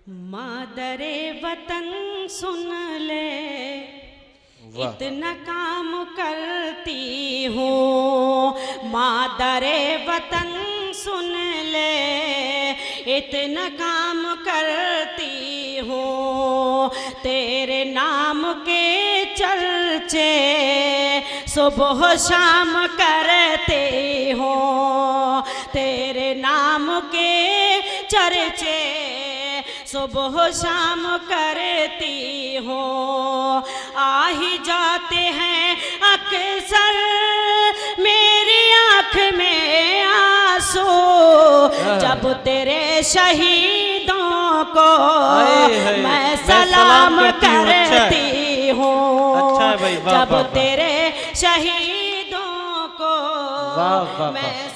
मादरे वतन सुन ले, इतना काम करती हूँ। मादरे वतन सुन ले, इतना काम करती हूँ। तेरे नाम के चर्चे सुबह शाम करती हूँ। तेरे नाम के चर्चे सुबह शाम करती हूँ। आ ही जाते हैं अक्सर मेरी आँख में आंसू, जब तेरे शहीदों को मैं सलाम करती हूँ। जब तेरे शहीदों को मैं